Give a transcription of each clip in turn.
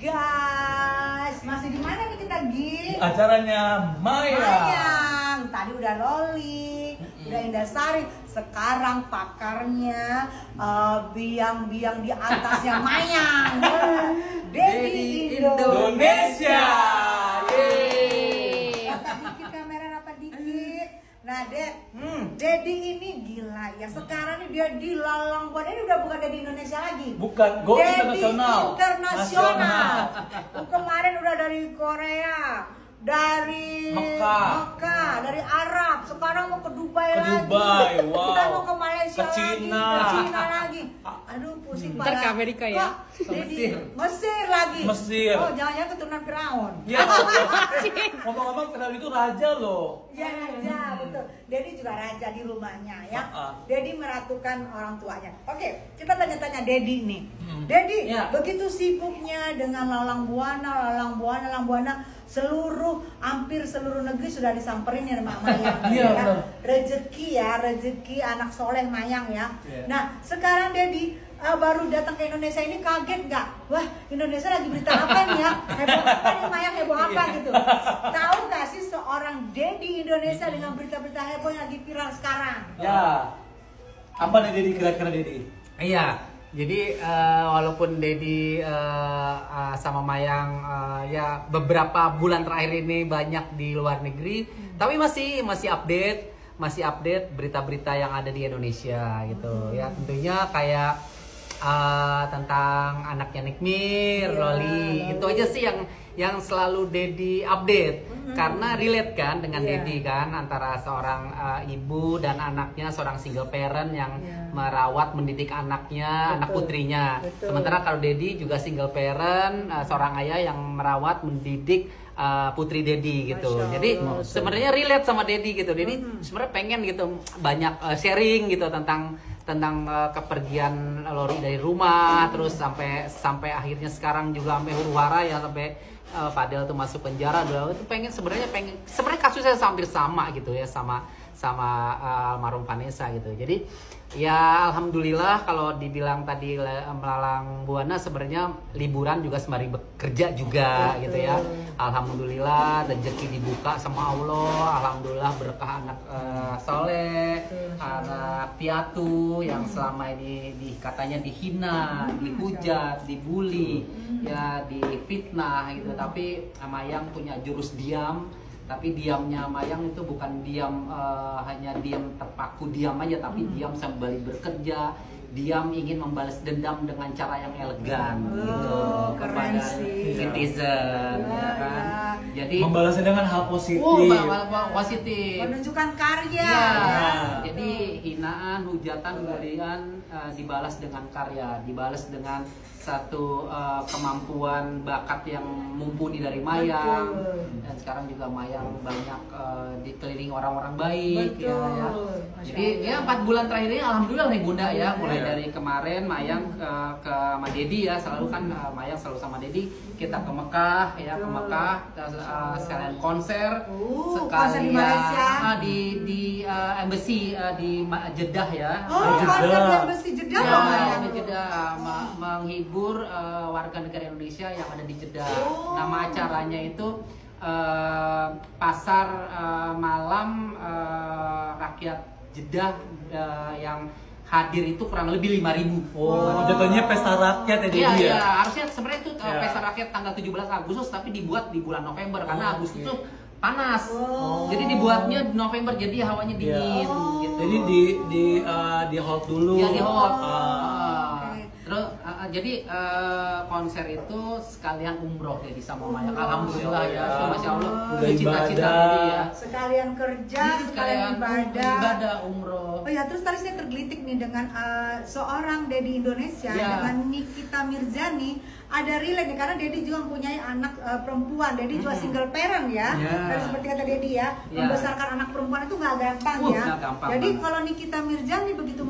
guys, masih di mana nih kita, Gi? Acaranya Mayang. Tadi udah Loli, udah Indasari. Sekarang pakarnya biang-biang di atasnya Mayang. Dedi Indonesia. Rata dikit kamera, rata dikit. Nah, Dedi ini gila ya. Sekarang nih dia di Lalang Buana, ini udah bukan Dedi Indonesia lagi. Bukan, go Dedi internasional. internasional. Kemarin udah dari Korea, dari Mekah, dari Arab. Sekarang mau ke Dubai lagi. Dubai, wow. Kita mau ke Malaysia Ke Cina. lagi, ke Cina lagi. Aduh, pusing Ntar ke Amerika ya? Jadi Mesir lagi. Mesir. Oh, jangan-jangan keturunan Firaun. Ya, ngomong-ngomong Firaun itu raja loh. Ya, raja, betul. Dedi juga raja di rumahnya ya. Dedi meratukan orang tuanya. Oke, kita tanya-tanya Dedi nih. Dedi, begitu sibuknya dengan Lalang Buana, hampir seluruh negeri sudah disamperin ya sama Mayang. Rezeki anak soleh Mayang ya. Nah, sekarang Dedi baru datang ke Indonesia ini, kaget nggak? Wah, Indonesia lagi berita apa nih ya? Heboh apa nih Mayang, heboh apa gitu? Tahu nggak sih seorang Dedi Indonesia dengan berita-berita heboh yang lagi viral sekarang? Ya, apa nih Dedi, kira-kira Dedi? Iya, jadi walaupun Dedi sama Mayang ya beberapa bulan terakhir ini banyak di luar negeri, tapi masih update berita-berita yang ada di Indonesia gitu. Ya tentunya kayak tentang anaknya Nikmir, Loli, itu aja sih yang selalu Dedi update. Karena relate kan dengan Dedi kan, antara seorang ibu dan anaknya, seorang single parent yang merawat mendidik anaknya, anak putrinya. Sementara kalau Dedi juga single parent, seorang ayah yang merawat mendidik putri Dedi gitu. Jadi sebenarnya relate sama Dedi gitu. Dedi sebenarnya pengen gitu banyak sharing gitu tentang kepergian Lori dari rumah, terus sampai akhirnya sekarang juga sampai huru-hara ya, sampai Fadel tuh masuk penjara. Itu sebenarnya kasusnya hampir sama gitu ya, sama almarhum Vanessa gitu. Jadi ya alhamdulillah, kalau dibilang tadi Lalang Buana sebenarnya liburan juga sembari bekerja juga gitu ya. Alhamdulillah rezeki dibuka sama Allah. Alhamdulillah berkah anak soleh, anak piatu yang selama ini katanya dihina, dihujat, dibully, ya difitnah gitu. Tapi Mayang punya jurus diam. Tapi diamnya Mayang itu bukan diam hanya diam terpaku diam aja, tapi diam sambil bekerja, diam ingin membalas dendam dengan cara yang elegan gitu kepada netizen, ya kan? Jadi membalasnya dengan hal positif. Positif. Menunjukkan karya. Jadi hinaan, hujatan, bulian dibalas dengan karya, dibalas dengan satu kemampuan bakat yang mumpuni dari Mayang. Dan sekarang juga Mayang banyak dikelilingi orang-orang baik. Ya. Jadi ya 4 bulan terakhir ini alhamdulillah nih Bunda ya, mulai dari kemarin Mayang ke sama Dedi ya, selalu kan Mayang selalu sama Dedi, kita ke Mekah ya, sekalian konser, konser di Malaysia, di embassy di Jeddah ya. Konser di embassy Jeddah ya, Jeddah menghibur warga negara Indonesia yang ada di Jeddah. Nama acaranya itu pasar malam rakyat Jeddah yang hadir itu kurang lebih 5.000. Jatuhnya pesta rakyat ya Dedi ya? Iya, harusnya sebenarnya itu pesta rakyat tanggal 17 Agustus, tapi dibuat di bulan November karena Agustus itu panas. Jadi dibuatnya November, jadi hawanya dingin gitu. Jadi di hold dulu. Ya, di hold. Terus jadi konser itu sekalian umroh jadi sama Mayang. Alhamdulillah ya, masya Allah. Cita-cita Dedi ya. Sekalian kerja, sekalian ibadah umroh. Oh ya, terus tadi saya tergelitik nih dengan seorang Dedi Indonesia dengan Nikita Mirzani. Ada relate nih, karena Dedi juga mempunyai anak perempuan. Dedi juga single parent ya. Dan seperti kata Dedi ya, membesarkan anak perempuan itu nggak gampang ya. Jadi kalau Nikita Mirzani begitu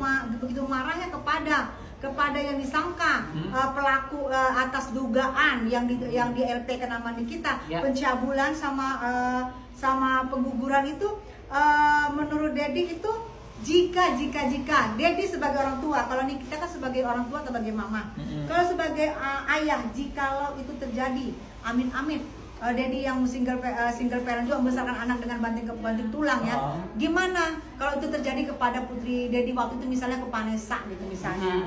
marahnya kepada yang disangka pelaku atas dugaan yang di LP nama Nikita, pencabulan sama pengguguran itu, menurut Dedi itu jika Dedi sebagai orang tua, kalau Nikita kan sebagai orang tua atau sebagai mama, kalau sebagai ayah, jikalau itu terjadi, amin, Dedi yang single parent juga membesarkan anak dengan banting tulang ya, gimana kalau itu terjadi kepada putri Dedi waktu itu, misalnya ke Vanessa gitu misalnya.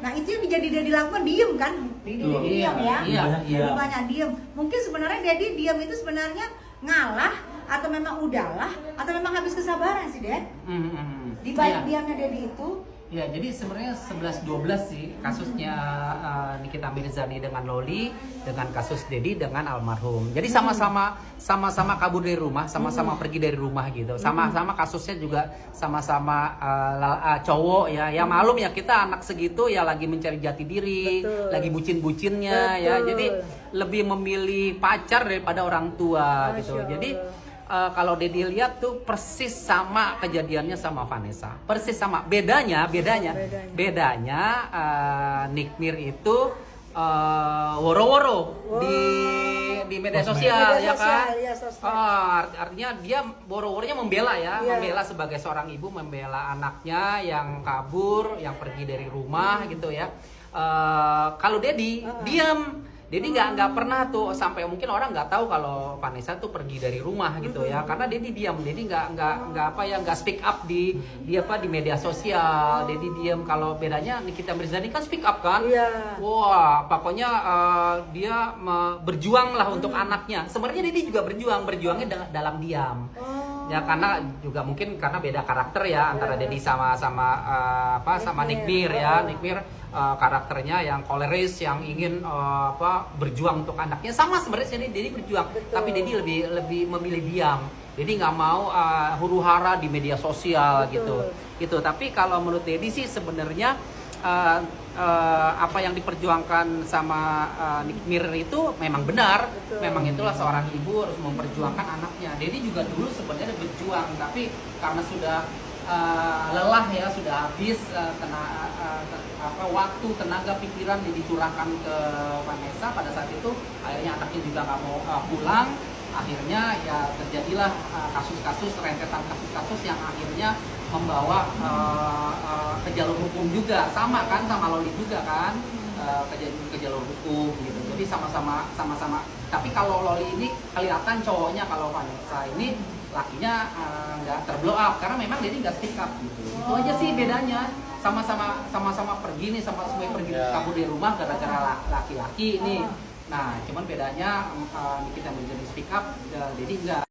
Nah itu yang jadi Dedi lakukan, diem kan, Dedi diem ya, banyak diem. Mungkin sebenarnya Dedi diem itu sebenarnya ngalah, atau memang udahlah, atau memang habis kesabaran sih, Ded. Di balik diamnya Dedi itu. Ya, jadi sebenarnya 11-12 sih kasusnya Nikita Mirzani dengan Loli, dengan kasus Dedi dengan almarhum. Jadi sama-sama kabur dari rumah, sama-sama pergi dari rumah gitu. Sama-sama kasusnya juga sama-sama cowok ya. Ya malum ya, kita anak segitu ya lagi mencari jati diri, lagi bucin-bucinnya ya. Jadi lebih memilih pacar daripada orang tua gitu. Jadi kalau Dedi lihat tuh persis sama kejadiannya sama Vanessa, persis sama. Bedanya Nikmir itu woro-woro di media sosial ya kan. Artinya dia woro-woronya membela ya, membela sebagai seorang ibu, membela anaknya yang kabur, yang pergi dari rumah gitu ya. Kalau Dedi diam. Dedi nggak pernah tuh, sampai mungkin orang nggak tahu kalau Vanessa tuh pergi dari rumah gitu ya, karena Dedi diam. Dedi nggak speak up di media sosial. Dedi diam. Kalau bedanya Nikita Mirzani kan speak up kan. Wah, pokoknya dia berjuang lah untuk anaknya. Sebenarnya Dedi juga berjuangnya dalam diam. Ya karena juga mungkin karena beda karakter ya antara Dedi sama Nikmir ya. Nikmir karakternya yang koleris, yang ingin berjuang untuk anaknya. Sama sebenarnya Dedi berjuang, tapi Dedi lebih memilih diam. Dedi nggak mau huru-hara di media sosial gitu. Tapi kalau menurut Dedi sih sebenarnya apa yang diperjuangkan sama Nikmir itu memang benar. Memang itulah seorang ibu harus memperjuangkan anaknya. Dedi juga dulu sebenarnya berjuang, tapi karena sudah lelah ya, sudah habis waktu, tenaga, pikiran dicurahkan ke Vanessa pada saat itu. Akhirnya anaknya juga nggak mau pulang. Akhirnya ya terjadilah rentetan kasus-kasus yang akhirnya membawa ke jalur hukum juga, sama Loli juga kan, ke jalur hukum gitu. Jadi sama-sama. Tapi kalau Loli ini kelihatan cowoknya, kalau Vanessa ini lakinya nggak terblow up karena memang Dedi nggak speak up gitu. Itu aja sih bedanya. Sama-sama pergi nih, sama-sama pergi kabur dari rumah gara-gara laki-laki nih. Nah, cuman bedanya Nikita menjadi speak up, Dedi enggak.